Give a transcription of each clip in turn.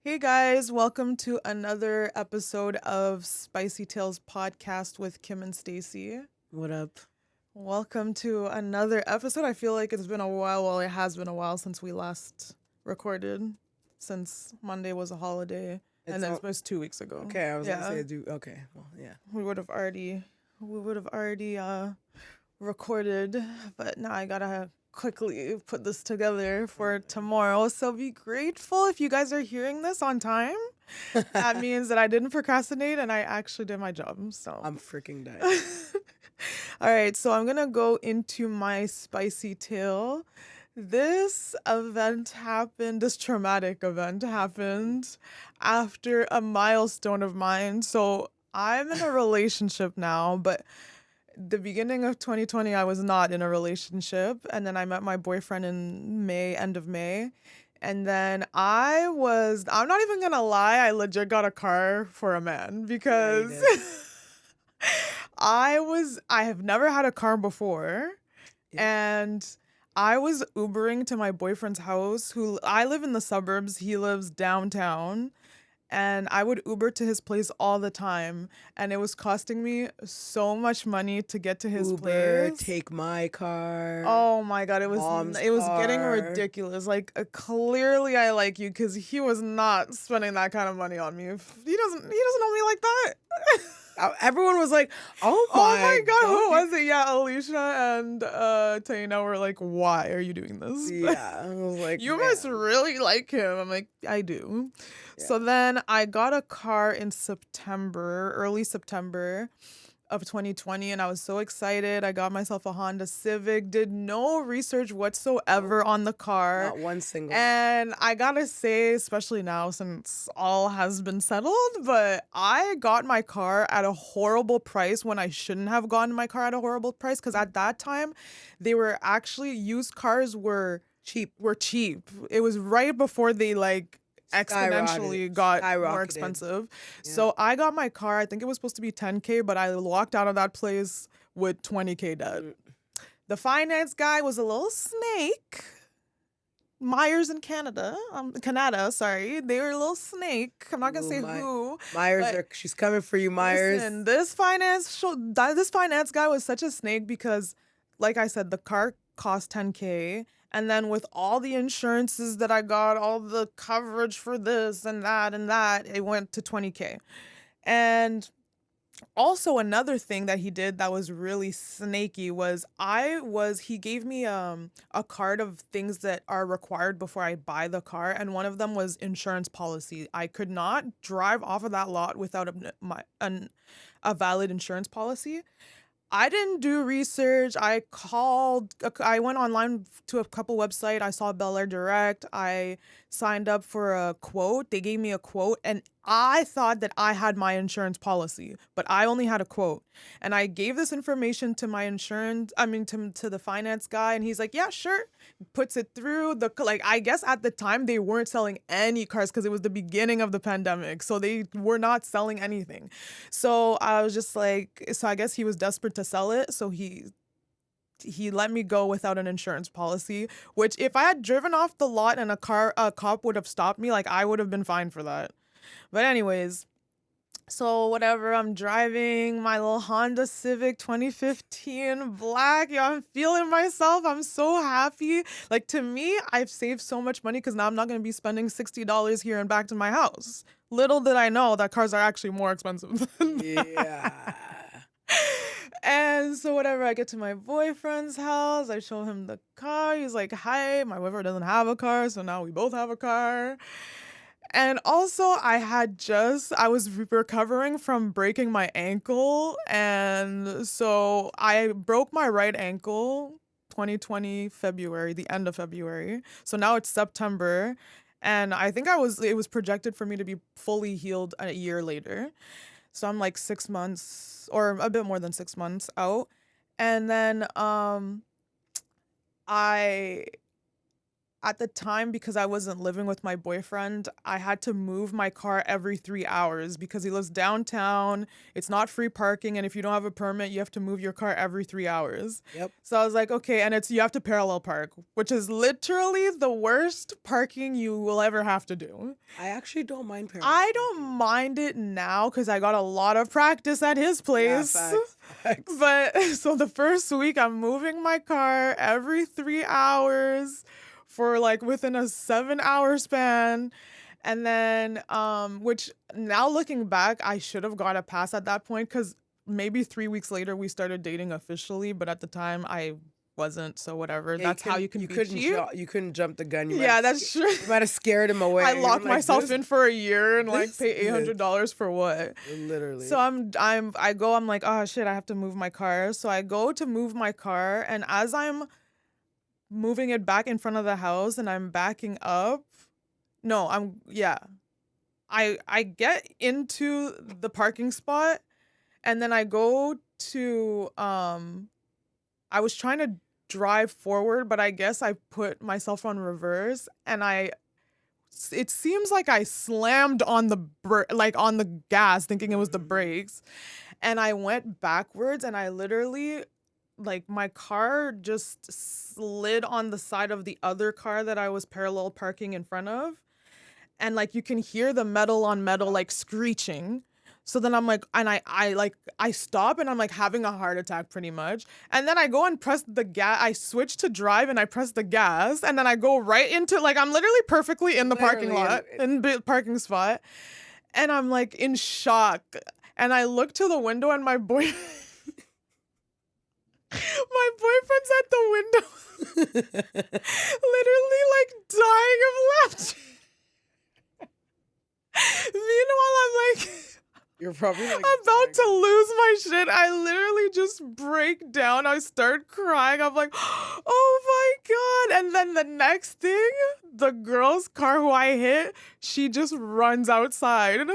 Hey guys, welcome to another episode of Spicy Tales Podcast with Kim and Stacy. What up? Welcome to another episode. I feel like it's been a while. Well, it has been a while since we last recorded, since Monday was a holiday, and It's then all it was 2 weeks ago. okay. I was gonna Yeah, say, do okay. Well, yeah. we would have already recorded, but now I gotta quickly put this together for tomorrow. So be grateful if you guys are hearing this on time. That means that I didn't procrastinate and I actually did my job. So I'm freaking dying. all right, so I'm gonna go into my spicy tale. This traumatic event happened after a milestone of mine. So I'm in a relationship now, but the beginning of 2020, I was not in a relationship. And then I met my boyfriend in May, end of May. And then I'm not even gonna lie, I legit got a car for a man Yeah, you because did. I have never had a car before. Yeah. And I was Ubering to my boyfriend's house, who I live in the suburbs, he lives downtown. And I would Uber to his place all the time. And it was costing me so much money to get to his Uber, place. take my car. Oh my God, Mom's it was getting car. ridiculous. Like clearly I like you because he was not spending that kind of money on me. He doesn't know me like that. Everyone was like, "Oh Oh my my God, who was it? Yeah, Alicia and Taina were like, "Why are you doing this?" Yeah, I was like, You must "Man." really like him. I'm like, I do. Yeah. So then I got a car in September, early September of 2020, and I was so excited. I got myself a Honda Civic, did no research whatsoever on the car. Not one single. And I gotta say, especially now since all has been settled, but I got my car at a horrible price when I shouldn't have gotten my car at a horrible price because at that time, they were actually used cars were Cheap. cheap. It was right before they like exponentially got more Skyrocketed. expensive. Yeah. So I got my car. I think it was supposed to be 10K, but I walked out of that place with 20K debt. The finance guy was a little snake. Myers in Canada, sorry. They were a little snake. I'm not gonna say who. Myers, but she's coming for you, Myers. Listen, this finance guy was such a snake because, like I said, the car cost 10K. And then with all the insurances that I got, all the coverage for this and that, it went to 20K. And also another thing that he did that was really snaky was he gave me a card of things that are required before I buy the car, and one of them was insurance policy. I could not drive off of that lot without a valid insurance policy. I didn't do research. I went online to a couple websites. I saw Bel Air Direct. I signed up for a quote. They gave me a quote and I thought that I had my insurance policy, but I only had a quote. And I gave this information to to the finance guy, and he's like, "Yeah, sure." Puts it through I guess at the time they weren't selling any cars because it was the beginning of the pandemic. So they were not selling anything. So I was just like, so I guess he was desperate to sell it. So he let me go without an insurance policy, which if I had driven off the lot and a cop would have stopped me, like I would have been fine for that. But anyways, so whatever, I'm driving my little Honda Civic 2015 black. Yo, I'm feeling myself. I'm so happy. Like, to me, I've saved so much money because now I'm not going to be spending $60 here and back to my house. Little did I know that cars are actually more expensive than that. Yeah. And so whatever, I get to my boyfriend's house. I show him the car. He's like, "Hi, my boyfriend doesn't have a car, so now we both have a car." And also, I was recovering from breaking my ankle. And so I broke my right ankle 2020 February, the end of February. So now it's September. And I think it was projected for me to be fully healed a year later. So I'm like 6 months or a bit more than 6 months out. And then I at the time, because I wasn't living with my boyfriend, I had to move my car every 3 hours because he lives downtown. It's not free parking. And if you don't have a permit, you have to move your car every 3 hours. Yep. So I was like, okay. And you have to parallel park, which is literally the worst parking you will ever have to do. I actually don't mind parallel I don't mind it now because I got a lot of practice at his place. Yeah, facts. But so the first week, I'm moving my car every 3 hours for like within a 7 hour span. And then, which now looking back, I should have got a pass at that point because maybe 3 weeks later we started dating officially. But at the time, I wasn't. So whatever. Yeah, that's how you can be cheap. You couldn't jump the gun. Yeah, that's true. You might have scared him away. I locked myself in for a year and like this pay $800 for what? Literally. So I'm like, oh shit, I have to move my car. So I go to move my car, and as I'm moving it back in front of the house and I'm backing up, I get into the parking spot, and then I go to I was trying to drive forward, but I guess I put myself on reverse, and it seems like I slammed on the on the gas thinking it was the brakes, and I went backwards, and I literally, like, my car just slid on the side of the other car that I was parallel parking in front of, and like you can hear the metal on metal like screeching. So then I'm like, and I stop, and I'm like having a heart attack pretty much. And then I go and press the gas. I switch to drive, and I press the gas, and then I go right into, like, I'm literally perfectly in the parking lot, in the parking spot. And I'm like in shock. And I look to the window, and my boyfriend's at the window, literally like dying of laughter. Meanwhile, I'm like, you're probably like about to lose my shit. I literally just break down. I start crying. I'm like, oh my God. And then the next thing, the girl's car who I hit, she just runs outside,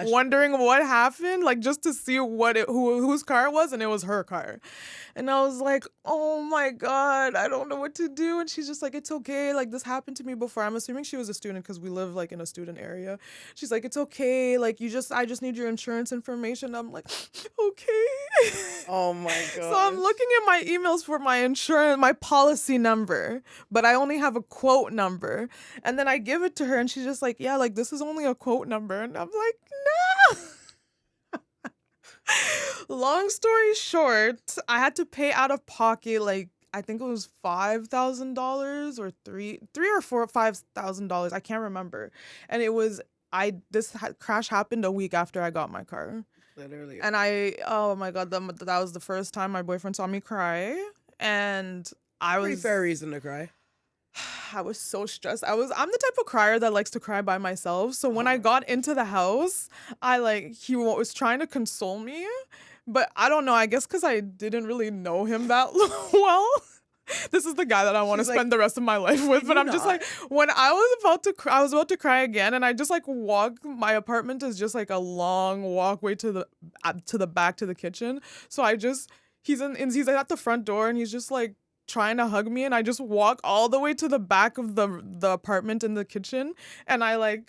wondering what happened, like just to see whose car it was, and it was her car. And I was like, oh my God, I don't know what to do. And she's just like, it's okay. Like, this happened to me before. I'm assuming she was a student because we live like in a student area. She's like, it's okay. Like, I just need your insurance information. I'm like, okay. Oh my God. So I'm looking at my emails for my insurance, my policy number, but I only have a quote number. And then I give it to her, and she's just like, yeah, like, this is only a quote number. And I'm like, no. Long story short, I had to pay out of pocket, like, I think it was $5,000 or $5,000. I can't remember. And it was, crash happened a week after I got my car. Literally. And oh my God, that was the first time my boyfriend saw me cry. And I was... Pretty fair reason to cry. I was so stressed. I'm the type of crier that likes to cry by myself. So when I got into the house, he was trying to console me, but I don't know. I guess because I didn't really know him that well. This is the guy that I want to spend the rest of my life with. But I'm just like, when I was about to cry again, and I just like my apartment is just like a long walkway to the back to the kitchen. So he's at the front door, and he's just like trying to hug me, and I just walk all the way to the back of the apartment in the kitchen, and I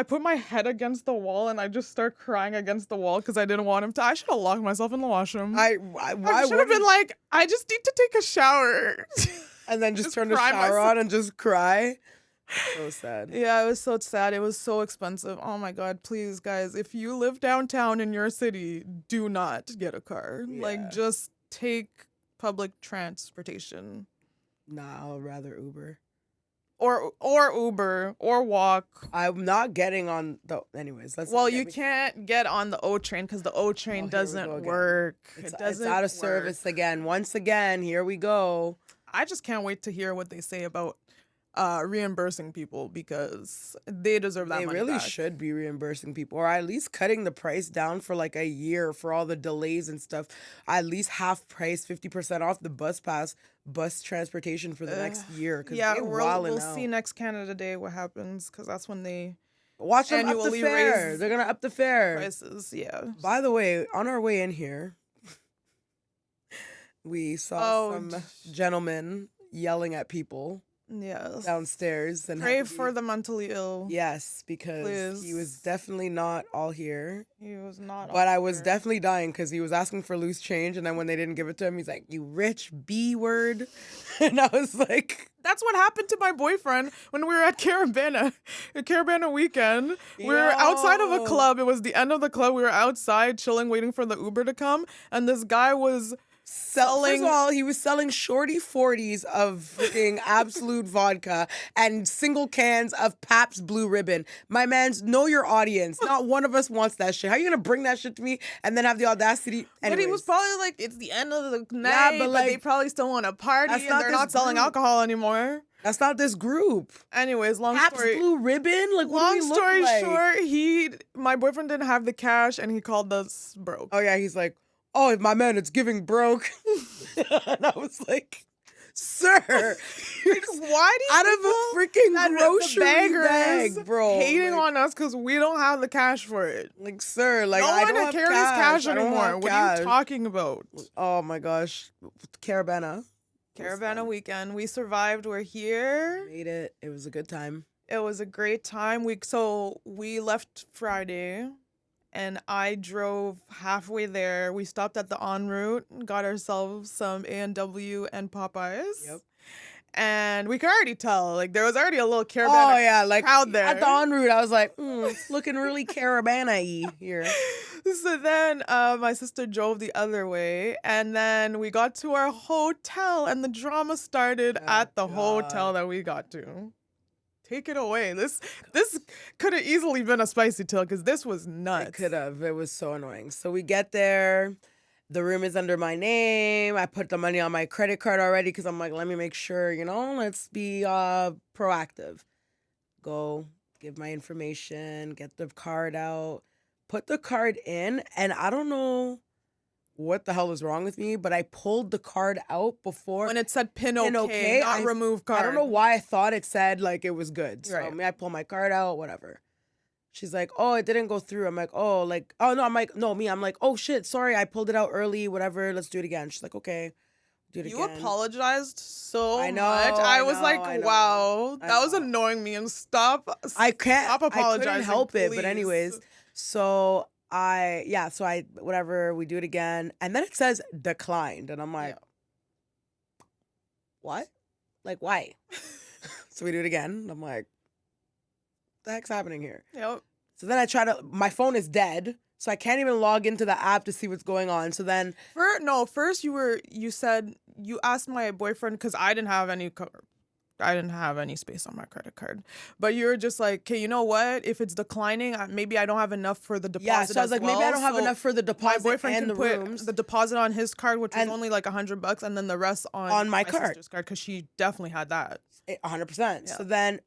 put my head against the wall, and I just start crying against the wall because I didn't want him to. I should have locked myself in the washroom. I should have been like, I just need to take a shower. And then just turn the shower on and just cry. So sad. Yeah, it was so sad. It was so expensive. Oh my God, please, guys, if you live downtown in your city, do not get a car. Yeah. Like, just take public transportation. Nah, I'll rather Uber. Or Uber, or walk. I'm not getting on the... Anyways, you can't get on the O train because the O train doesn't work. It's out of service again. Once again, here we go. I just can't wait to hear what they say about reimbursing people, because they deserve that money They really back. should be reimbursing people, or at least cutting the price down for like a year for all the delays and stuff. At least half price, 50% off the bus transportation for the next year. Yeah, we'll see next Canada Day what happens, because that's when they watch them up the fare. They're gonna up the fare prices. Yeah. By the way, on our way in here, we saw some gentlemen yelling at people Yes. downstairs and had Pray to for be- the mentally ill. Yes, because he was Please. definitely not all here. He was not. But all I was here. definitely dying because he was asking for loose change, and then when they didn't give it to him, he's like, "You rich B word," and I was like, That's what happened to my boyfriend when we were at Caribana. At Caribana weekend. We were outside of a Yo. club. It was the end of the club. We were outside chilling, waiting for the Uber to come. And this guy was First selling. of all, he was selling shorty 40s of freaking Absolute vodka and single cans of Pabst Blue Ribbon. My man's, know your audience. Not one of us wants that shit. How you gonna bring that shit to me and then have the audacity? But he was Anyways. probably like, it's the end of the night, but they like, probably still want to party that's and not they're this not selling group. alcohol anymore. That's not this group. Anyways, long Pabst story. Blue Ribbon? Like, what Long do we look story like? short, my boyfriend didn't have the cash and he called us broke. Oh, yeah, he's like, oh, my man, it's giving broke. And I was like, sir, Why do you out of a freaking grocery bag, bro. hating Like, on us because we don't have the cash for it? like, sir, like, No I one don't have carries cash. cash I don't anymore. have What are cash. you talking about? Oh, my gosh. Caribana. Caribana weekend. We survived. We're here. Made it. It was a good time. It was a great time. We left Friday and I drove halfway there. We stopped at the en route, got ourselves some A&W and Popeyes. Yep. And we could already tell, like, there was already a little Caribana Oh, yeah, like, crowd there. at the en route, I was like, it's looking really Caribana-y here. So then my sister drove the other way, and then we got to our hotel, and the drama started at the hotel that we got to. Take it away. This could have easily been a spicy tale because this was nuts. It could have. It was so annoying. So we get there. The room is under my name. I put the money on my credit card already because I'm like, let me make sure, let's be proactive. Go, give my information, get the card out, put the card in, and I don't know what the hell was wrong with me, but I pulled the card out before. When it said pin okay, not remove card. I don't know why I thought it said like it was good. So Right. I pull my card out, whatever. She's like, oh, it didn't go through. I'm like, oh, no, I'm like, no, me. I'm like, oh, shit, sorry, I pulled it out early, whatever, let's do it again. She's like, okay, do it You again. apologized so I know, much. I was like, I know, wow, I that was know. annoying me. And stop I couldn't apologizing. help it, but please. anyways, so I whatever, we do it again, and then it says declined, and I'm like, what? Like, why? So we do it again, and I'm like, what the heck's happening here? Yep. So then my phone is dead, so I can't even log into the app to see what's going on. So then, First you said you asked my boyfriend because I didn't have any space on my credit card, but you were just like, okay, you know what? If it's declining, maybe I don't have enough for the deposit. yeah, so I was like, maybe I don't have enough for the deposit My boyfriend and can the put rooms. the deposit on his card, which was And- only like $100, and then the rest on my card. sister's card because she definitely had that. 100%. Yeah. So then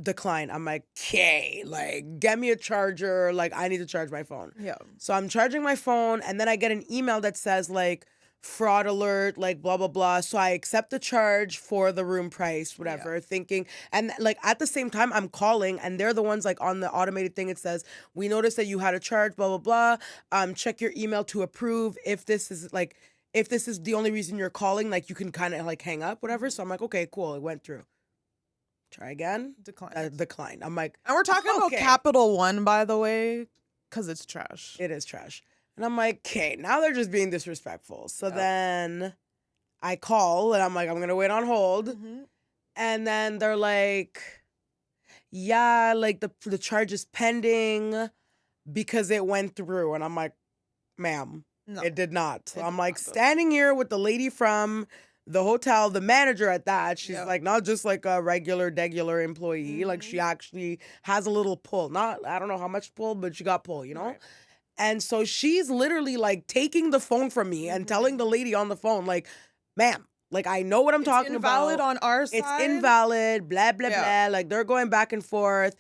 decline. I'm like, okay, like, get me a charger. Like, I need to charge my phone. Yeah. So I'm charging my phone, and then I get an email that says, like, fraud alert, like, blah, blah, blah. So I accept the charge for the room price, whatever, thinking, and, like, at the same time, I'm calling, and they're the ones, like, on the automated thing, it says, we noticed that you had a charge, blah, blah, blah. Check your email to approve. If this is the only reason you're calling, like, you can kind of, like, hang up, whatever. So I'm like, okay, cool, it went through. Try again. Decline. I'm like, And we're talking about okay. Capital One, by the way, because it's trash. It is trash. And I'm like, okay, now they're just being disrespectful. So then I call and I'm like, I'm going to wait on hold. Mhm. And then they're like, yeah, like the charge is pending because it went through. And I'm like, ma'am, No. it did not. So It I'm did like not go. standing here with the lady from the hotel, the manager at that. She's Yep. like not just like a degular employee. Like she actually has a little pull. I don't know how much pull, but she got pull, Right. And so she's literally like taking the phone from me and telling the lady on the phone, like, ma'am, like I know what I'm talking about. It's invalid on our side. It's invalid, blah, blah, Yeah. blah. Like they're going back and forth.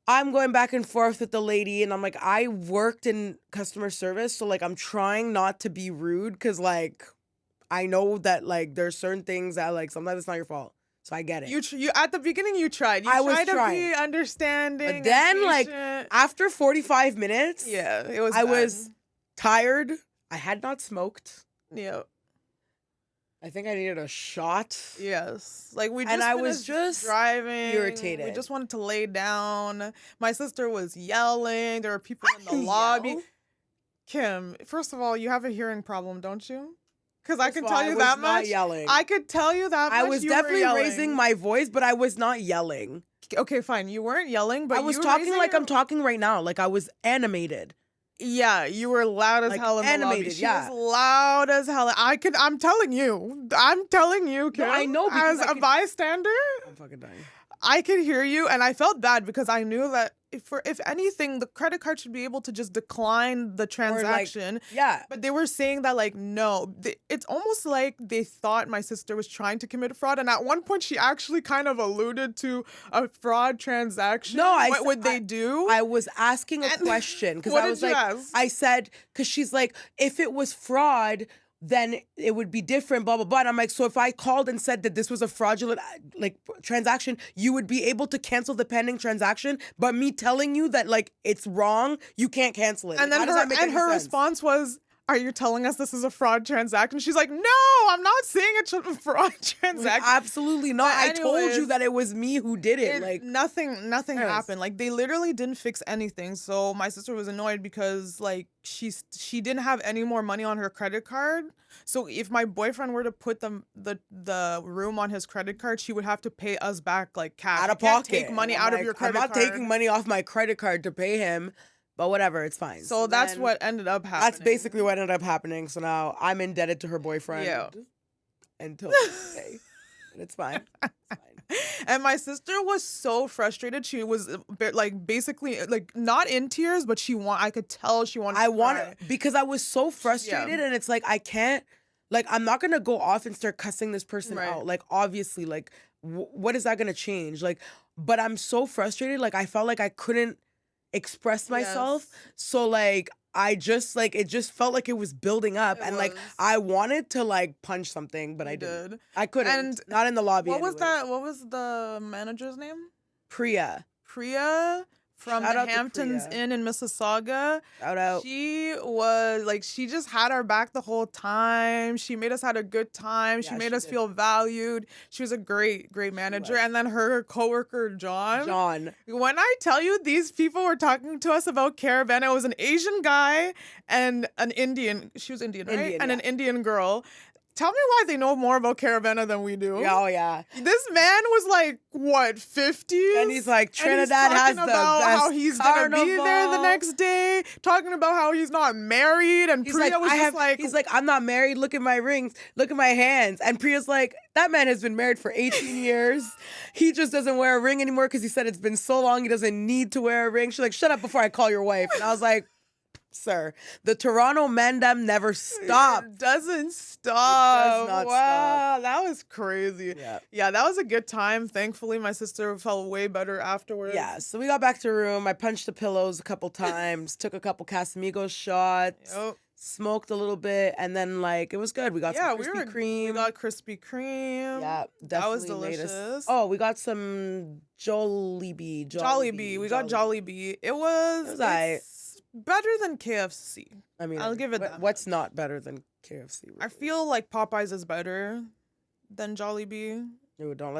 I'm going back and forth with the lady, and I'm like, I worked in customer service, so like I'm trying not to be rude because like I know that like there's certain things that like sometimes it's not your fault. So I get it. You at the beginning you tried. You I was tried to trying. be understanding. But and then like patient. after 45 minutes, Yeah, it was. I bad. was tired. I had not smoked. Yeah. I think I needed a shot. Yes. Like we just And I was finished just driving. irritated. We just wanted to lay down. My sister was yelling. There were people in the lobby. Yell? Kim, first of all, you have a hearing problem, don't you? Because I First could of all, tell I you was that not much. yelling. I could tell you that much. I was You were definitely yelling. raising my voice, but I was not yelling. Okay, fine. You weren't yelling, but I was you were talking raising like your- I'm talking right now. Like I was animated. Yeah, you were loud as Like, hell in the lobby. animated, She yeah. was loud as hell. I'm telling you, Kim. I know because as I a could- bystander, I'm fucking dying. I could hear you, and I felt bad because I knew that if anything, the credit card should be able to just decline the transaction. Yeah. But they were saying that like no, it's almost like they thought my sister was trying to commit fraud, and at one point she actually kind of alluded to a fraud transaction. No, what would they do? I was asking a And- question because What I did was you like, ask? I said, because she's like, if it was fraud, then it would be different, blah, blah, blah. And I'm like, so if I called and said that this was a fraudulent like transaction, you would be able to cancel the pending transaction. But me telling you that like it's wrong, you can't cancel it. And Like, then how does that make any her sense? response was, "Are you telling us this is a fraud transaction?" She's like, "No, I'm not saying it's a fraud transaction." Absolutely not. But I told you anyways, that it was me who did it. Like nothing Yes. happened. Like they literally didn't fix anything. So my sister was annoyed because like she didn't have any more money on her credit card. So if my boyfriend were to put the room on his credit card, she would have to pay us back like cash. out of You can't pocket. take money And I'm out of like, your credit I'm not card. taking money off my credit card to pay him, but whatever, it's fine. So that's then- what ended up happening. That's basically what ended up happening. So now I'm indebted to her boyfriend. Yeah. Until this day. And it's fine. It's fine. And my sister was so frustrated. She was like basically like not in tears, but I could tell she wanted. I to want cry. because I was so frustrated, and it's like I can't. Like I'm not gonna go off and start cussing this person Right. out. Like obviously, like what is that gonna change? Like, but I'm so frustrated. Like I felt like I couldn't express myself. Yes. So like I just like it just felt like it was building up, It and like was. I wanted to like punch something, but I You didn't. did. I couldn't. And Not in the lobby. What was anyways. that? What was the manager's name? Priya. Priya from Shout the out to Hamptons Priya. Inn in Mississauga. Shout out. She was like, she just had our back the whole time. She made us had a good time. She Yeah, made she us did. feel valued. She was a great manager. was. And then her coworker, John. When I tell you these people were talking to us about Caribana, it was an Asian guy and an Indian. She was Indian, right? Indian, and yeah. an Indian girl. Tell me why they know more about Caribana than we do. Yeah, oh yeah. This man was like, what, 50? And he's like, And he's Trinidad has talking the about best how he's gonna be there the carnival. next day, talking about how he's not married, and He's Priya like, was just like, he's like, I'm not married. Look at my rings. Look at my hands. And Priya's like, that man has been married for 18 years. He just doesn't wear a ring anymore because he said it's been so long he doesn't need to wear a ring. She's like, shut up before I call your wife. And I was like, sir, the Toronto mandem never stopped. It doesn't stop. not Wow, that was crazy. Yeah. Yeah, that was a good time. Thankfully, my sister felt way better afterwards. Yeah, so we got back to the room. I punched the pillows a couple times, took a couple Casamigos shots, Yep. smoked a little bit, and then like it was good. We got some Krispy Kreme. We got Krispy Kreme. Yeah, that was definitely made us- delicious. Oh, we got some Jollibee. Jollibee. We got Jollibee. It was aight. it's better than KFC. I mean, I'll give it that What's not better than KFC? I really? feel like Popeyes is better than Jollibee. Dude, don't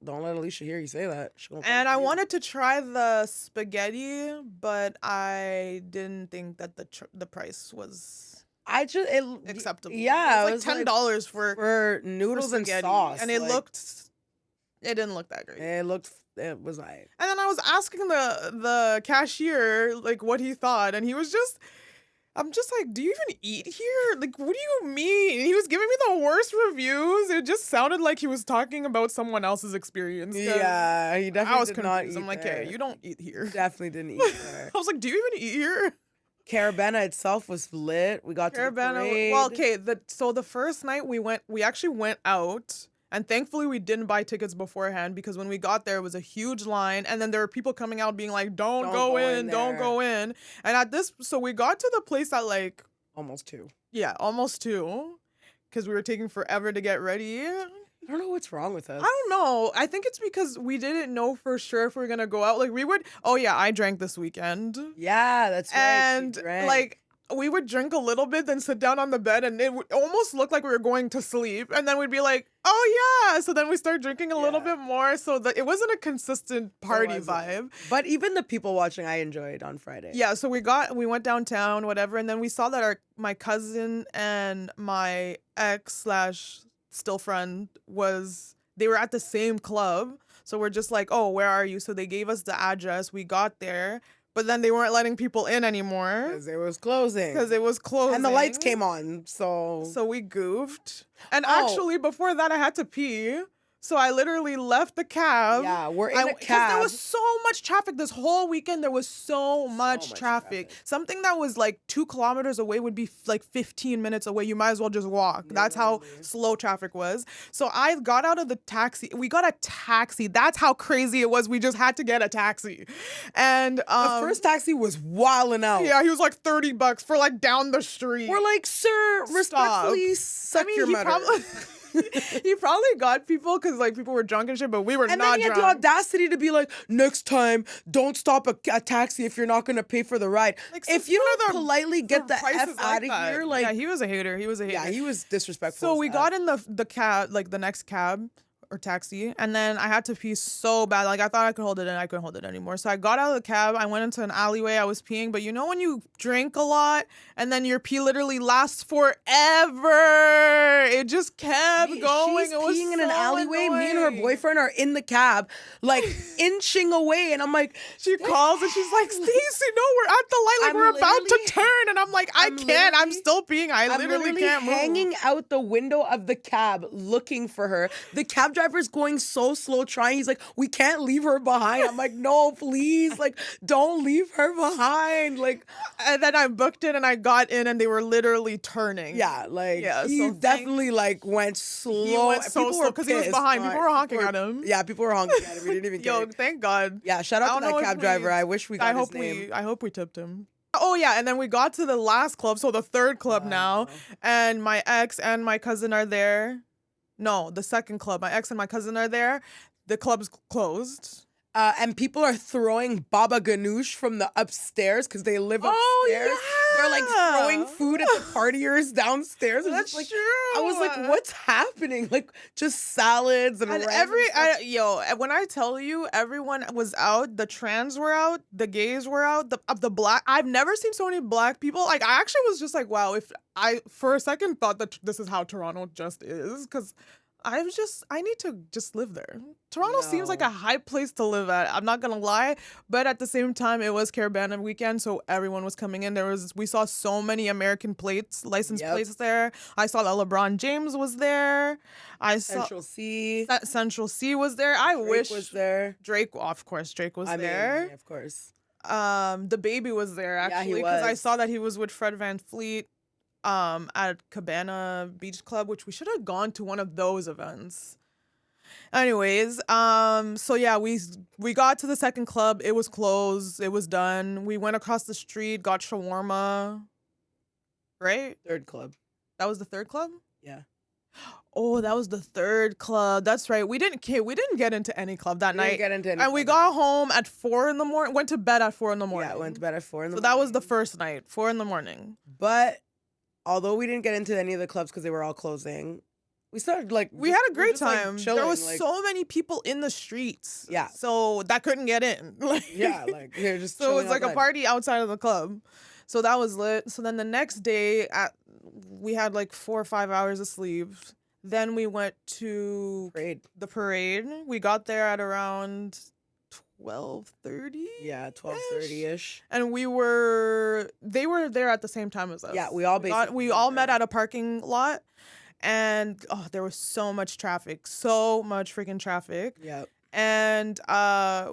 let Alicia hear you say that. She gonna And fucking I hear you. wanted to try the spaghetti, but I didn't think that the price was I just acceptable. Yeah, it was like $10 for noodles and spaghetti, sauce, and it like, didn't look that great. It was like. And then I was asking the cashier like what he thought, and he was just, I'm just like, do you even eat here? Like, what do you mean? He was giving me the worst reviews. It just sounded like he was talking about someone else's experience. 'Cause Yeah, he definitely I was did not confused. eat I'm like, there. hey, you don't eat here. Definitely didn't eat there. I was like, do you even eat here? Caribana itself was lit. We got to the Caribana. parade. Well, okay. So the first night we actually went out. And thankfully, we didn't buy tickets beforehand because when we got there, it was a huge line. And then there were people coming out being like, don't go in, don't there." go in. And so we got to the place at like, Almost 2. yeah, almost 2. Because we were taking forever to get ready. I don't know what's wrong with us. I don't know. I think it's because we didn't know for sure if we were going to go out. Like, I drank this weekend. Yeah, that's right. And she drank. like, we would drink a little bit, then sit down on the bed, and it would almost look like we were going to sleep. And then we'd be like, oh yeah. So then we start drinking a little bit more. So that it wasn't a consistent party vibe. But even the people watching, I enjoyed on Friday. Yeah. So we went downtown, whatever, and then we saw that my cousin and my ex / still friend they were at the same club. So we're just like, oh, where are you? So they gave us the address. We got there. But then they weren't letting people in anymore. Because it was closing. And the lights came on, so we goofed. And actually, before that, I had to pee. So I literally left the cab. Yeah, we're in a cab. Because there was so much traffic this whole weekend. There was so much traffic. Something that was like 2 kilometers away would be like 15 minutes away. You might as well just walk. That's how slow traffic was. So I got out of the taxi. We got a taxi. That's how crazy it was. We just had to get a taxi. And the first taxi was wilding out. Yeah, he was like $30 for like down the street. We're like, sir, respectfully, suck your mother. He probably got people because like people were drunk and shit, but we were not drunk. And then he had the audacity to be like, next time, don't stop a taxi if you're not going to pay for the ride. Like, if you don't politely get the F out of here, like... Yeah, he was a hater. Yeah, he was disrespectful. So we got in the cab, like the next cab or taxi, and then I had to pee so bad. Like I thought I could hold it in, I couldn't hold it anymore. So I got out of the cab, I went into an alleyway, I was peeing, but you know when you drink a lot and then your pee literally lasts forever? It just kept going. She's it was peeing in so an alleyway. annoying. Me and her boyfriend are in the cab, like inching away, and I'm like, she calls and she's like, Stacey, no, we're at the light, like we're about to turn, and I'm like, I can't, I'm still peeing, I literally can't move. Hanging out the window of the cab looking for her. The cab driver's going so slow trying. He's like, we can't leave her behind. I'm like, no, please, like, don't leave her behind. Like, and then I booked it and I got in and they were literally turning. Yeah, like, he definitely like went slow. He went so slow because he was behind. People were honking at him. Yeah, people were honking at him. We didn't even get it. Thank God. Yeah, shout out to that cab driver. I wish we got his name. I hope we tipped him. Oh yeah, and then we got to the last club, so the third club now, and my ex and my cousin are there. No, the second club. My ex and my cousin are there. The club's closed. And people are throwing baba ganoush from the upstairs because they live upstairs. Oh, yeah. They're like throwing food at the partiers downstairs. That's like, true. I was like, what's happening? Like, just salads and when I tell you, everyone was out. The trans were out. The gays were out. The black. I've never seen so many black people. Like, I actually was just like, wow. If I for a second thought that this is how Toronto just is, because I need to just live there. Toronto seems like a hype place to live at. I'm not gonna lie, but at the same time, it was Caribana weekend, so everyone was coming in. We saw so many American license plates there. I saw that LeBron James was there. I saw Central C. Central C was there. Drake was there. Drake, of course, Drake was there. Of course. The baby was there actually because I saw that he was with Fred Van Fleet. At Cabana Beach Club, which we should have gone to one of those events. Anyways, so yeah, we got to the second club. It was closed. It was done. We went across the street, got shawarma. Right? Third club. That was the third club? Yeah. Oh, that was the third club. That's right. We didn't get into any club that night. Didn't get into any and we got home at 4 in the morning. Went to bed at 4 in the morning. Yeah, went to bed at 4 in the morning. So that was the first night, 4 in the morning. But although we didn't get into any of the clubs because they were all closing, we started like... We had a great time. Like, chilling, there was so many people in the streets. Yeah. So that couldn't get in. Yeah, like they're just so it was like a party outside of the club. So that was lit. So then the next day, we had like 4 or 5 hours of sleep. Then we went to the parade. We got there at around 12:30. Yeah, 12:30ish. And they were there at the same time as us. Yeah, we all met at a parking lot, and there was so much traffic, so much freaking traffic. Yeah. And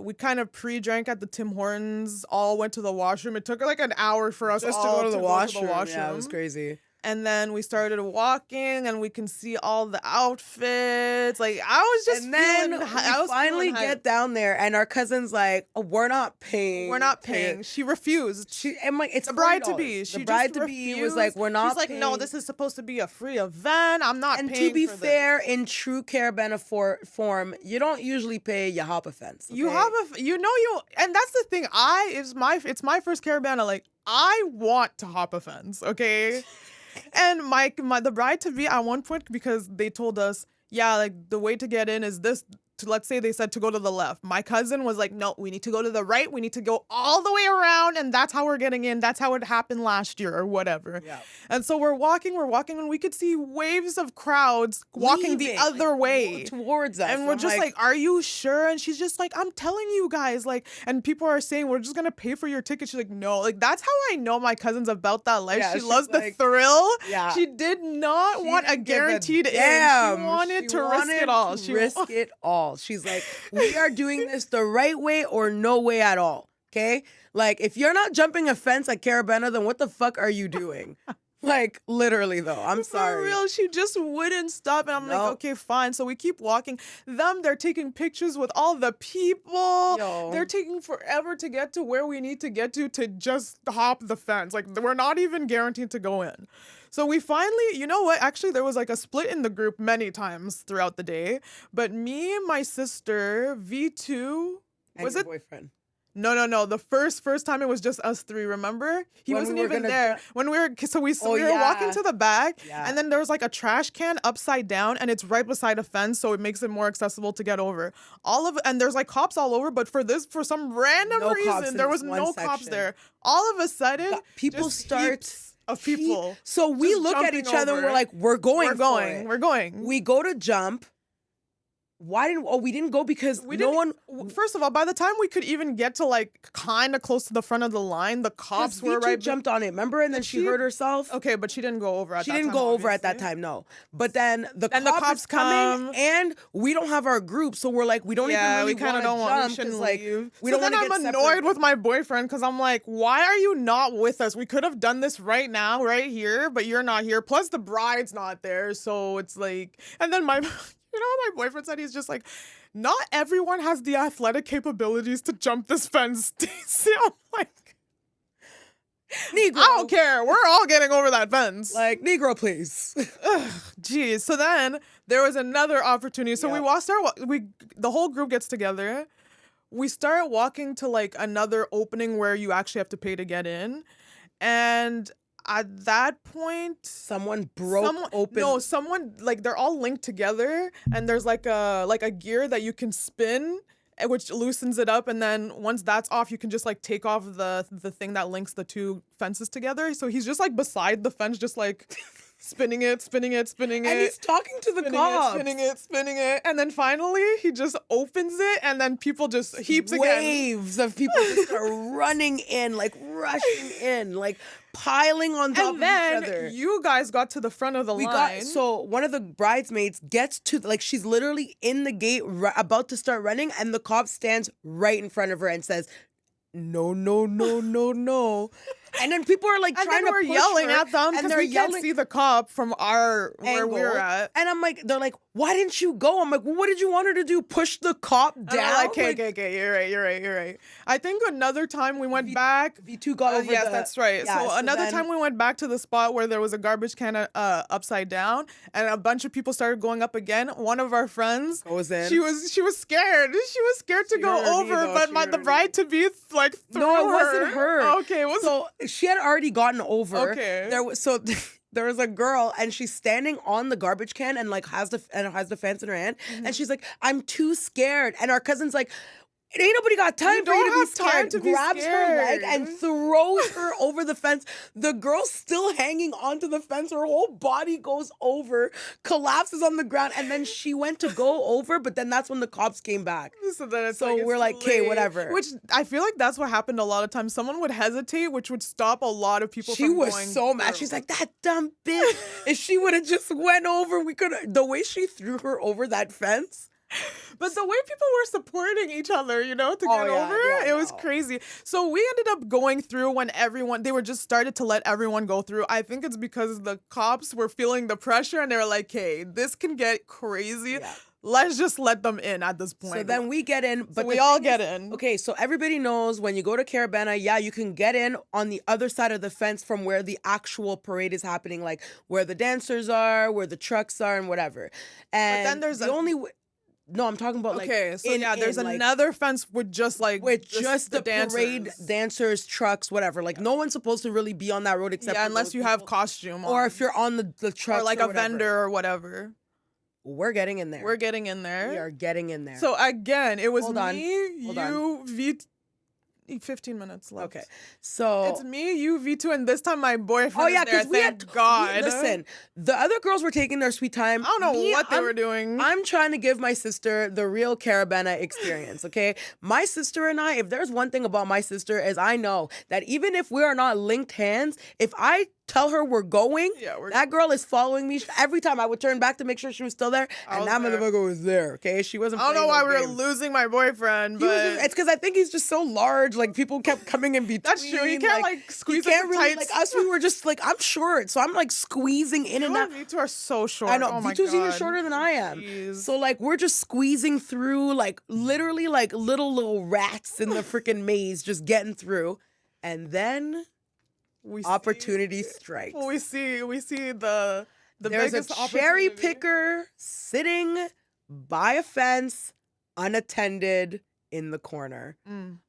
we kind of pre-drank at the Tim Hortons. All went to the washroom. It took like an hour for us just all to go to the washroom. Go to the washroom. Yeah, it was crazy. And then we started walking, and we can see all the outfits. Like, I was just And then feeling, we finally get down there, and our cousin's like, oh, we're not paying. We're not paying. She refused. I'm like, it's the bride to $40. be. The bride to be was like, we're not. She's like, paying. no, this is supposed to be a free event. I'm not And paying. to be for fair, this. in true Caribana form, you don't usually pay your hop offense. Okay? You have and that's the thing. It's my first Caribana. Like, I want to hop a fence, okay? And the bride to be at one point, because they told us, yeah, like the way to get in is this. Let's say they said to go to the left. My cousin was like, no, we need to go to the right. We need to go all the way around. And that's how we're getting in. That's how it happened last year or whatever. Yeah. And so we're walking, and we could see waves of crowds walking the other way towards us. And we're just like, are you sure? And she's just like, I'm telling you guys, like, and people are saying, we're just going to pay for your ticket. She's like, no, like, that's how I know my cousin's about that life. Yeah, she she's loves like, the thrill. Yeah. She did not want a didn't give a guaranteed in. damn. She wanted to risk it all. Risk it all. She's like, we are doing this the right way or no way at all. Okay? Like, if you're not jumping a fence at Caribana, then what the fuck are you doing? Like, literally, though. I'm sorry. For real, she just wouldn't stop. And I'm like, okay, fine. So we keep walking. They're taking pictures with all the people. Yo. They're taking forever to get to where we need to get to just hop the fence. Like, we're not even guaranteed to go in. So we finally, you know what? Actually, there was like a split in the group many times throughout the day. But me and my sister, V2, And was your it? boyfriend. No. The first time it was just us three. Remember? He When wasn't we were even gonna there. ju- When we were we were yeah. walking to the back, Yeah. and then there was like a trash can upside down, and it's right beside a fence, so it makes it more accessible to get over. And there's like cops all over, but for some random No cops reason, in there this was one no cops section. there. All of a sudden, People just start heaps of people. So we just look at jumping each other and over. we're like, we're going. We're going. We go to jump. We didn't go because First of all, by the time we could even get to like kind of close to the front of the line, the cops were right. jumped on it, remember? And then she hurt herself. Okay, but she didn't go over at She that didn't time, go over at that obviously. time, no. But then the And the cops is coming, come. and we don't have our group, so we're like, we don't even really we kind of don't want want to to jump jump because leave. we So don't want then to get I'm annoyed separated. with my boyfriend because I'm like, why are you not with us? We could have done this right now, right here, but you're not here. Plus the bride's not there, so it's like. And then you know what my boyfriend said? He's just like, not everyone has the athletic capabilities to jump this fence, Stacey. I'm like, Negro. I don't care. We're all getting over that fence. Like, Negro, please. Jeez. So then there was another opportunity. So the whole group gets together. We start walking to like another opening where you actually have to pay to get in. And at that point, Someone broke open. No, someone like they're all linked together, and there's like a gear that you can spin, which loosens it up, and then once that's off, you can just like take off the thing that links the two fences together. So he's just like beside the fence, just like spinning it. And he's talking to the cops. Spinning it. And then finally he just opens it, and then people just heaps again. Waves of people just start running in, like rushing in, like piling on top And of then each other. you guys got to the front of the line. So one of the bridesmaids gets to, like, she's literally in the gate about to start running, and the cop stands right in front of her and says, no. And then people are like trying to push yelling her, at them and because they're we can't yelling see the cop from where angle. we're at. And I'm like, they're like, why didn't you go? I'm like, well, what did you want her to do? Push the cop down? And I'm like, okay, you're right. I think another time we went back. V2 got over yes, that's right. Yeah, so another time we went back to the spot where there was a garbage can upside down, and a bunch of people started going up again. One of our friends goes in. She was scared. She was scared to go over, but the bride to be like threw No, it her. wasn't her. Okay, it was. So she had already gotten over. Okay. There was a girl, and she's standing on the garbage can and like has the fence in her hand, and she's like, "I'm too scared." And our cousin's like, "It ain't nobody got time for you to be scared." Grabs her leg and throws her over the fence. The girl's still hanging onto the fence. Her whole body goes over, collapses on the ground, and then she went to go over, but then that's when the cops came back. So we're like, "Okay, whatever." Which I feel like that's what happened a lot of times. Someone would hesitate, which would stop a lot of people She from was going so mad. through. She's like, that dumb bitch. If she would have just went over, we could have. The way she threw her over that fence, But the way people were supporting each other, to get over it, it was crazy. So we ended up going through when they were just started to let everyone go through. I think it's because the cops were feeling the pressure and they were like, hey, this can get crazy. Yeah. Let's just let them in at this point. So then we get in. But so we all get in. Okay, so everybody knows when you go to Caribana, yeah, you can get in on the other side of the fence from where the actual parade is happening, like where the dancers are, where the trucks are, and whatever. And but then there's No, I'm talking about there's another fence with just the dancers. Parade dancers, trucks, whatever. Like no one's supposed to really be on that road except unless you have costume or if you're on the truck or like a vendor or whatever. We're getting in there. We're getting in there. We are getting in there. So again, it was you, 15 minutes left. Okay. So it's me, you, V2, and this time my boyfriend is there. Thank God. Listen, the other girls were taking their sweet time. I don't know what they were doing. I'm trying to give my sister the real Caribana experience, okay? My sister and I, if there's one thing about my sister is I know that even if we are not linked hands, if I tell her we're going, that girl is following me. Every time I would turn back to make sure she was still there, and that motherfucker was there, okay? She wasn't I don't know why we were losing my boyfriend, but it's because I think he's just so large, like people kept coming in between. That's true. He can't squeeze he can't really, like us, we were just like, I'm short, so I'm like squeezing in and out. V2 are so short. I know, oh V2's even shorter than I am. Jeez. So like we're just squeezing through, like literally like little rats in the freaking maze, just getting through. And then opportunity strikes. We see the there's biggest a cherry picker sitting by a fence, unattended in the corner.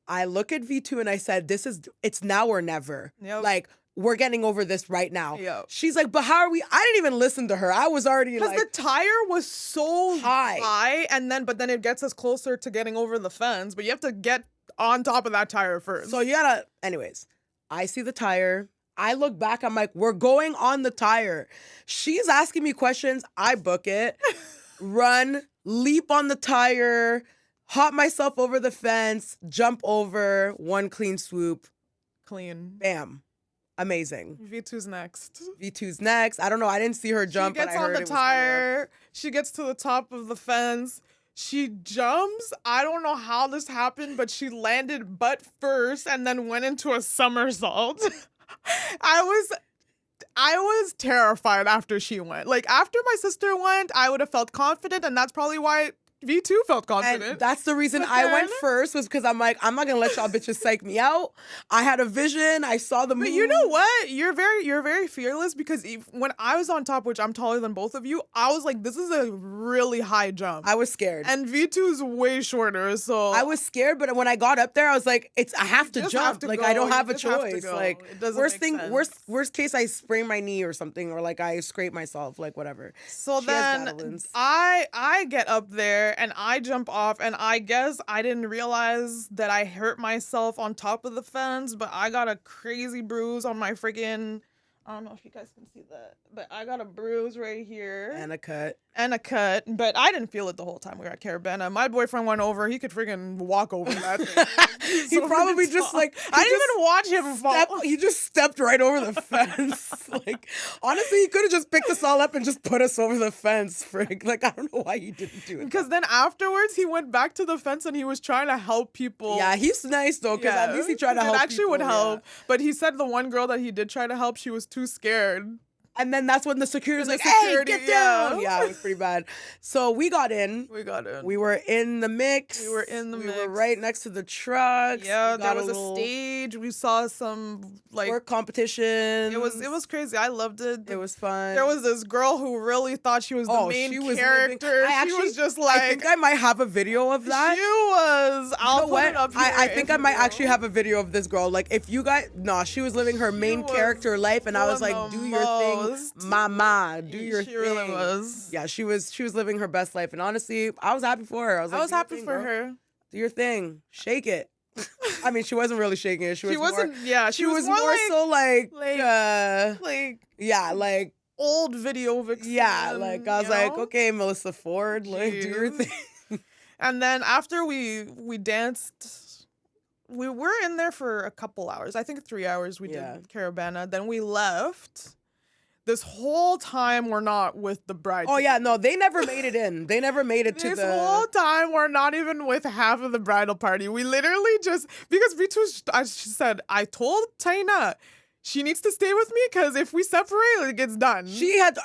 I look at V2 and I said, it's now or never. Yep. Like, we're getting over this right now. Yep. She's like, but how are we? I didn't even listen to her. I was already like, because the tire was so high, but then it gets us closer to getting over the fence. But you have to get on top of that tire first. So you gotta, anyways. I see the tire. I look back. I'm like, we're going on the tire. She's asking me questions. I book it, run, leap on the tire, hop myself over the fence, jump over, one clean swoop. Clean. Bam. Amazing. V2's next. V2's next. I don't know. I didn't see her jump. She gets on the tire. She gets to the top of the fence. She jumps. I don't know how this happened, but she landed butt first and then went into a somersault. I was terrified after she went. Like, after my sister went, I would have felt confident, and that's probably why V2 felt confident. And that's the reason I went first, was because I'm like, I'm not gonna let y'all bitches psych me out. I had a vision. I saw the move. But you know what? You're very fearless, because when I was on top, which I'm taller than both of you, I was like, this is a really high jump. I was scared. And V2's way shorter, so I was scared. But when I got up there, I was like, I have to jump. Like, I don't have a choice. Like, it doesn't worst case, I sprain my knee or something, or like I scrape myself, like whatever. So then I get up there and I jump off, and I guess I didn't realize that I hurt myself on top of the fence, but I got a crazy bruise on my freaking, I don't know if you guys can see that, but I got a bruise right here. And a cut. But I didn't feel it the whole time we were at Caribana. My boyfriend went over. He could freaking walk over that thing. He probably just like... I didn't even watch him fall. He just stepped right over the fence. Like, honestly, he could have just picked us all up and just put us over the fence, frick. Like, I don't know why he didn't do it. Because then afterwards, he went back to the fence and he was trying to help people. Yeah, he's nice, though, because at least he tried to help people. It actually would help. Yeah. But he said the one girl that he did try to help, she was too scared. And then that's when the security was like, hey, get down. Yeah, it was pretty bad. So we got in. We were in the mix. We were right next to the trucks. Yeah, there was a stage. We saw some like work competition. It was crazy. I loved it. It was fun. There was this girl who really thought she was the main character. She was just like, I think I might have a video of that. She was. I'll put it up here. I think I might actually have a video of this girl. Like, if you guys, she was living her main character life, and I was like, do your thing. Mama, do your thing. She really was. Yeah, she was living her best life, and honestly, I was happy for her. I was happy for her. Do your thing, shake it. I mean, she wasn't really shaking it. She was more so like old video vixen. Yeah, like I was like, okay, Melissa Ford, like, do your thing. And then after we danced. We were in there for a couple hours. I think 3 hours we did Caribana. Then we left. this whole time we're not with the bride. Oh yeah, no, they never made it in. They never made it to This the whole time we're not even with half of the bridal party. We literally just, because Vitu, she said, I told Taina she needs to stay with me because if we separate, like, it's done. She had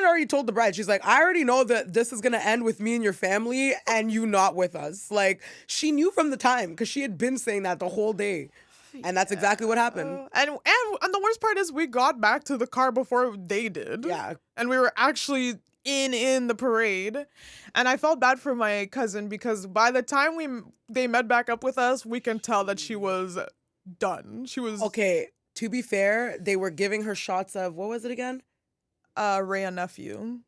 already told the bride. She's like, I already know that this is gonna end with me and your family and you not with us. Like, she knew from the time because she had been saying that the whole day. And that's exactly what happened. And the worst part is we got back to the car before they did. Yeah. And we were actually in the parade. And I felt bad for my cousin because by the time they met back up with us, we can tell that she was done. She was Okay, to be fair, they were giving her shots of, what was it again? Ray and Nephew,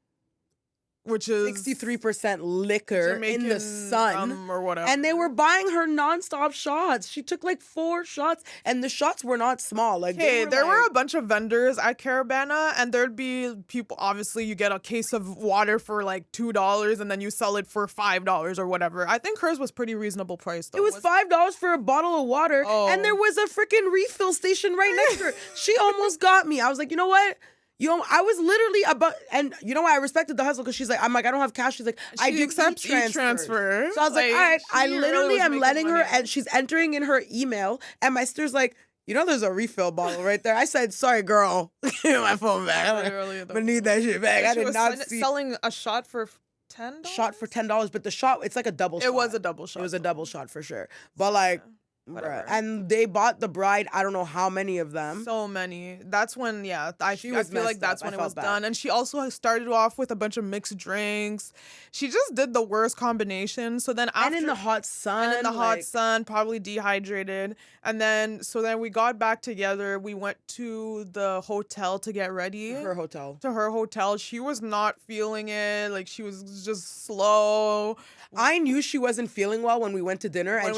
which is 63% liquor in the Jamaican sun rum or whatever. and they were buying her nonstop shots. She took like 4 shots and the shots were not small. Like, there were a bunch of vendors at Caribana and there'd be people, obviously you get a case of water for like $2 and then you sell it for $5 or whatever. I think hers was pretty reasonable price though. It was $5 for a bottle of water and there was a freaking refill station right next to her. She almost got me. I was like, you know what? I was literally about, and you know why I respected the hustle because she's like, I'm like, I don't have cash. She's like, I do accept transfer. So I was like, all right, I literally am letting her, and she's entering in her email, and my sister's like, you know, there's a refill bottle right there. I said, sorry, girl, give me my phone back. I'm gonna need that shit back. I did not see selling a shot for $10. Shot for $10, but the shot, it's like a double shot. It was a double shot. It was a double shot for sure. But like. Whatever. And they bought the bride, I don't know how many of them. So many. That's when, I feel like that's when it was bad. done. And she also started off with a bunch of mixed drinks. She just did the worst combination. So then after, and in the hot sun. And in the hot sun, probably dehydrated. And then, so then we got back together. We went to the hotel to get ready. Her hotel. To her hotel. She was not feeling it. Like, she was just slow. I knew she wasn't feeling well when we went to dinner. And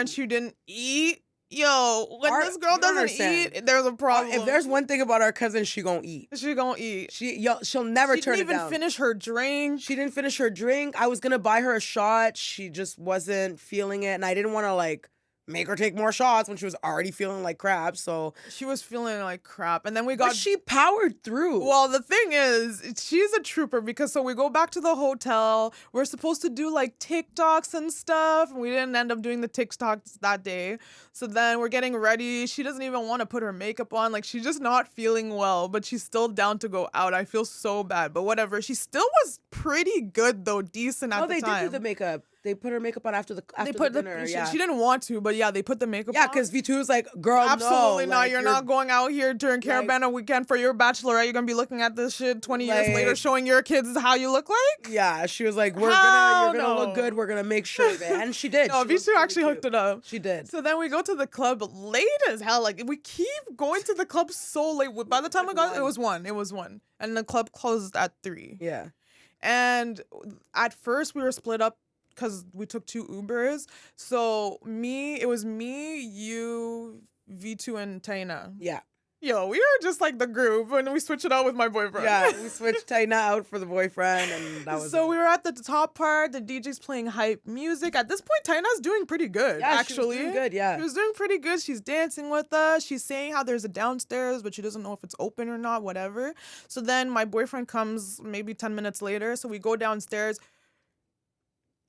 she didn't eat. Yo, when this girl doesn't eat, there's a problem. If there's one thing about our cousin, she gonna eat. She gonna eat. She'll never turn it down. She didn't even finish her drink. She didn't finish her drink. I was gonna buy her a shot. She just wasn't feeling it, and I didn't want to like make her take more shots when she was already feeling like crap. So she was feeling like crap, and then but she powered through. Well, the thing is, she's a trooper because so we go back to the hotel. We're supposed to do like TikToks and stuff, and we didn't end up doing the TikToks that day. So then we're getting ready. She doesn't even want to put her makeup on. Like, she's just not feeling well, but she's still down to go out. I feel so bad, but whatever. She still was pretty good though, decent at the time. Oh, they did do the makeup. They put her makeup on after the dinner. She didn't want to, but yeah, they put the makeup on. Yeah, because V2 was like, girl, absolutely no, not. like, you're not going out here during Caribana weekend for your bachelorette. You're going to be looking at this shit 20 years later, showing your kids how you look like? Yeah, she was like, you're going to look good. We're going to make sure of it. And she did. No, V2 actually hooked it up. She did. So then we go to the club late as hell. Like, we keep going to the club so late. By the time we got, it was 1. And the club closed at 3. Yeah. And at first we were split up because we took 2 Ubers. So it was me, you, V2, and Taina. Yeah. Yo, we were just like the group, and we switched it out with my boyfriend. Yeah, we switched Taina out for the boyfriend, and that was so we were at the top part. The DJ's playing hype music. At this point, Taina's doing pretty good, actually. She was doing good, yeah. She was doing pretty good. She's dancing with us. She's saying how there's a downstairs, but she doesn't know if it's open or not, whatever. So then my boyfriend comes maybe 10 minutes later, so we go downstairs.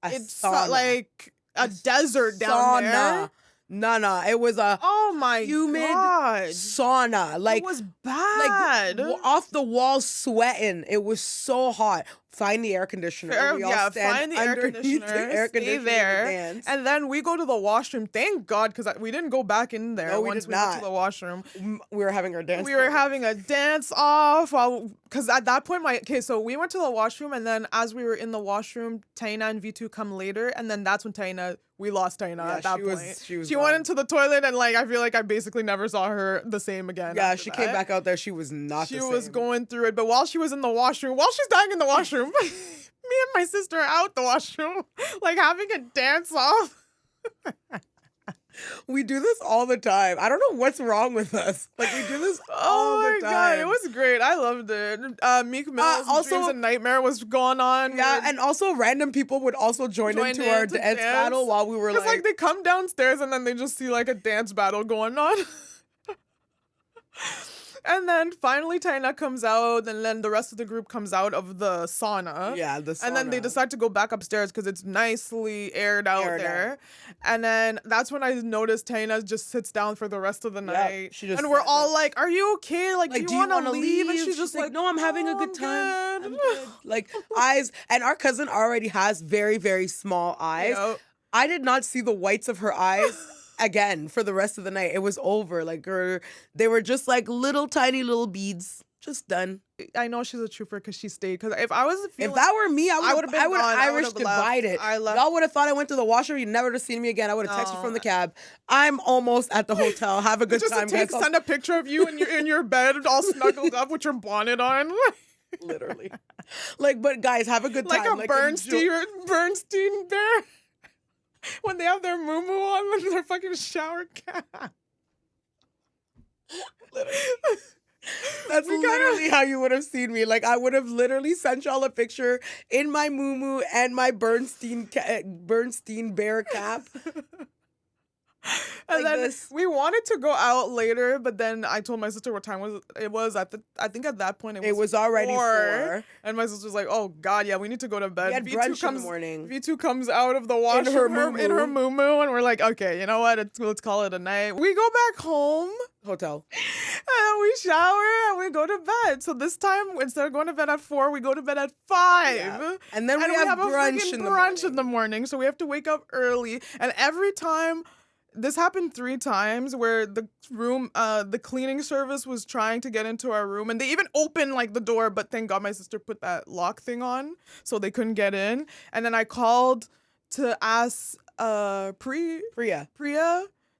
It's like a desert down there. No, it was a humid sauna. Like, it was bad. Like, off the wall sweating. It was so hot. Find the air conditioner. We all stand find the air conditioner. Stay there. And then we go to the washroom. Thank God, because we didn't go back in there once we went to the washroom. We were having our dance. We were having a dance off. Because at that point, so we went to the washroom, and then as we were in the washroom, Taina and V2 come later, and then that's when we lost Taina at that point. She went into the toilet, and like I feel like I basically never saw her the same again. Yeah, she came back out there. She was not the same. She was going through it, but while she was in the washroom, while she's dying in the washroom, me and my sister are out the washroom, like having a dance off. We do this all the time. I don't know what's wrong with us. Like, we do this all the time. Oh my God, it was great. I loved it. Meek Mill's Dreams and Nightmare was going on. Yeah, and also random people would also join into our dance battle while we were like... Because like they come downstairs and then they just see like a dance battle going on. And then finally Taina comes out, and then the rest of the group comes out of the sauna. Yeah, the sauna. And then they decide to go back upstairs because it's nicely aired out there. And then that's when I noticed Taina just sits down for the rest of the night. She just and we're all like, "Are you okay? Like do you want to leave?" And she's just like, "No, I'm having a good time. I'm good." Like eyes, and our cousin already has very, very small eyes. Yep. I did not see the whites of her eyes again for the rest of the night. It was over. Like they were just like little tiny little beads. Just done. I know she's a trooper because she stayed. Because if I was if that were me, I would have Irish goodbye it. Y'all would have thought I went to the washroom. You'd never have seen me again. I would have texted from the cab. I'm almost at the hotel. Have a good time, guys. Send a picture of you in your bed, all snuggled up with your bonnet on. Literally. Like, but guys, have a good time. Like a Bernstein bear. When they have their moo-moo on and their fucking shower cap. Literally. That's literally how you would have seen me. Like, I would have literally sent y'all a picture in my moo-moo and my Bernstein bear cap. And then we wanted to go out later, but then I told my sister what time it was. I think at that point it was already 4. And my sister's like, "Oh God, yeah, we need to go to bed." We had brunch in the morning. V2 comes out of the washroom in her moo-moo, and we're like, "Okay, you know what? Let's call it a night." We go back home. Hotel. And we shower and we go to bed. So this time, instead of going to bed at 4, we go to bed at 5. Yeah. And then we have brunch in the morning. So we have to wake up early. And every time, this happened 3 times where the room, the cleaning service was trying to get into our room. And they even opened like the door. But thank God my sister put that lock thing on so they couldn't get in. And then I called to ask Priya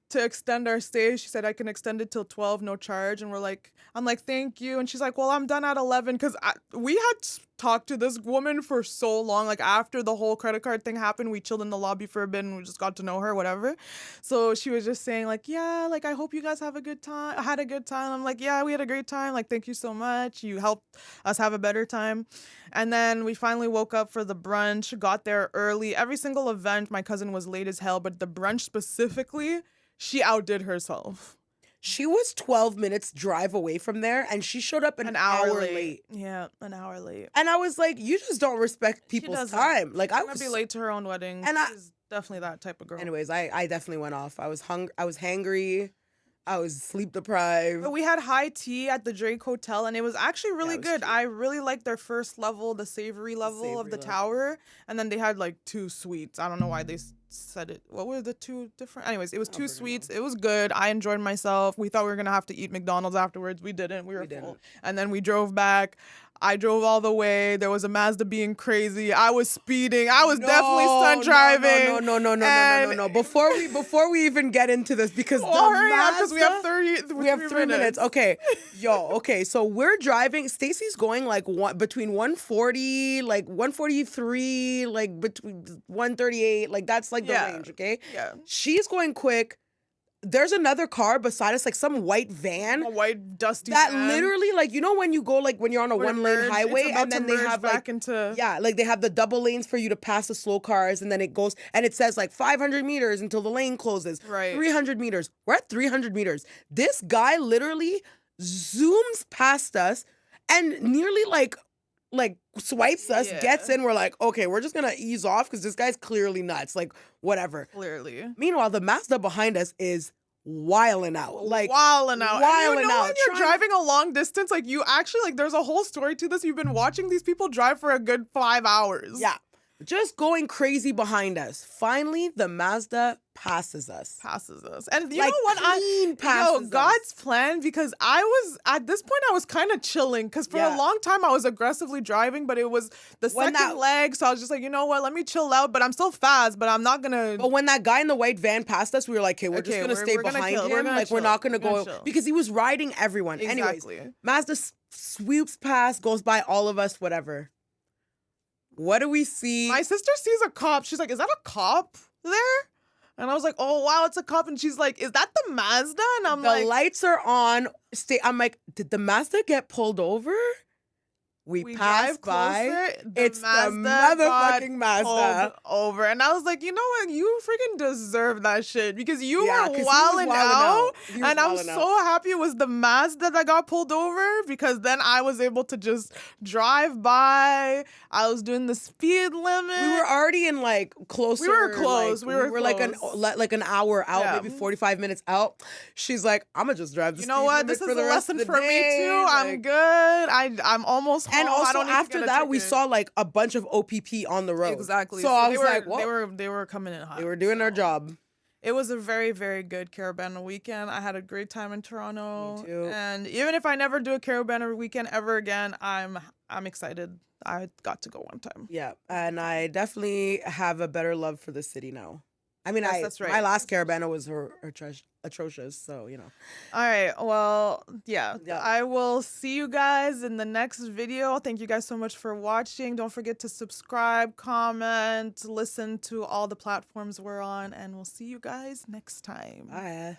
to extend our stay. She said I can extend it till 12, no charge. And I'm like, thank you. And she's like, well, I'm done at 11. Because we had talked to this woman for so long. Like after the whole credit card thing happened, we chilled in the lobby for a bit and we just got to know her, whatever. So she was just saying like, yeah, like I hope you guys had a good time. I'm like, yeah, we had a great time. Like, thank you so much. You helped us have a better time. And then we finally woke up for the brunch, got there early. Every single event, my cousin was late as hell. But the brunch specifically, she outdid herself. She was 12 minutes drive away from there, and she showed up an hour late. Yeah, an hour late. And I was like, you just don't respect people's time. Like, I was be late to her own wedding. And she's definitely that type of girl. Anyways, I definitely went off. I was hangry. I was sleep deprived. But we had high tea at the Drake Hotel, and it was actually really good. Cute. I really liked their first level, the savory level of the tower. And then they had like 2 suites. I don't know why they said it. What were the 2 different? Anyways, it was 2 suites. It was good. I enjoyed myself. We thought we were going to have to eat McDonald's afterwards. We didn't. We were full. And then we drove back. I drove all the way. There was a Mazda being crazy. I was speeding. I was definitely stunt driving. No. Before we even get into this, because hurry up, because we have 3 minutes. Okay, okay. So we're driving. Stacy's going like between 140, like 143, like between 138. Like that's like the range. Okay. Yeah. She's going quick. There's another car beside us, like some white van. A white dusty that van. Literally, like, you know when you go, like, when you're on a one-lane highway, and then they have, like, like, they have the double lanes for you to pass the slow cars, and then it goes, and it says, like, 500 meters until the lane closes. Right. 300 meters. We're at 300 meters. This guy literally zooms past us and nearly, like swipes us, gets in. We're like, okay, we're just gonna ease off because this guy's clearly nuts. Like, whatever. Clearly. Meanwhile, the Mazda behind us is wilding out. Like, wilding out. When you're driving a long distance, like, you actually, like, there's a whole story to this. You've been watching these people drive for a good 5 hours. Yeah. Just going crazy behind us. Finally, the Mazda passes us. And you know what? God's plan, because at this point, I was kind of chilling, because for a long time, I was aggressively driving, but it was the second leg, so I was just like, you know what? Let me chill out, but I'm still fast, but I'm not going to... But when that guy in the white van passed us, we were like, okay, we're just going to stay behind him. Like, we're not going to go... Because he was riding everyone. Exactly. Anyways, Mazda sweeps past, goes by all of us, whatever. What do we see? My sister sees a cop. She's like, is that a cop there? And I was like, oh, wow, it's a cop. And she's like, is that the Mazda? And I'm like... The lights are on. I'm like, did the Mazda get pulled over? We we passed drive by. closer. It's the Mazda got motherfucking Mazda. pulled over, and I was like, you know what? You freaking deserve that shit because you Yeah, were 'cause he was wilding wilding out, out. He was and I'm wilding so out. happy it was the Mazda that got pulled over because then I was able to just drive by. I was doing the speed limit. We were already in like closer. We were close. Like, We were like close. like an hour out, Yeah. maybe 45 minutes out. She's like, I'm gonna just drive the You speed know what? limit This for is the a rest of lesson the for me day. too. I'm Like, good. I'm almost home. and I also don't need to after get a that, we ticket. saw like a bunch of OPP on the road. Exactly. So I they was were, like, well, they were coming in hot. they were doing their so. job. It was a very, very good Caribana weekend. I had a great time in Toronto. Me too. And even if I never do a Caribana weekend ever again, I'm excited. I got to go one time. Yeah, and I definitely have a better love for the city now. I mean, Yes, that's right. my last Caribana was atrocious, so you know. All right. Well, yeah. Yeah. I will see you guys in the next video. Thank you guys so much for watching. Don't forget to subscribe, comment, listen to all the platforms we're on, and we'll see you guys next time. Bye.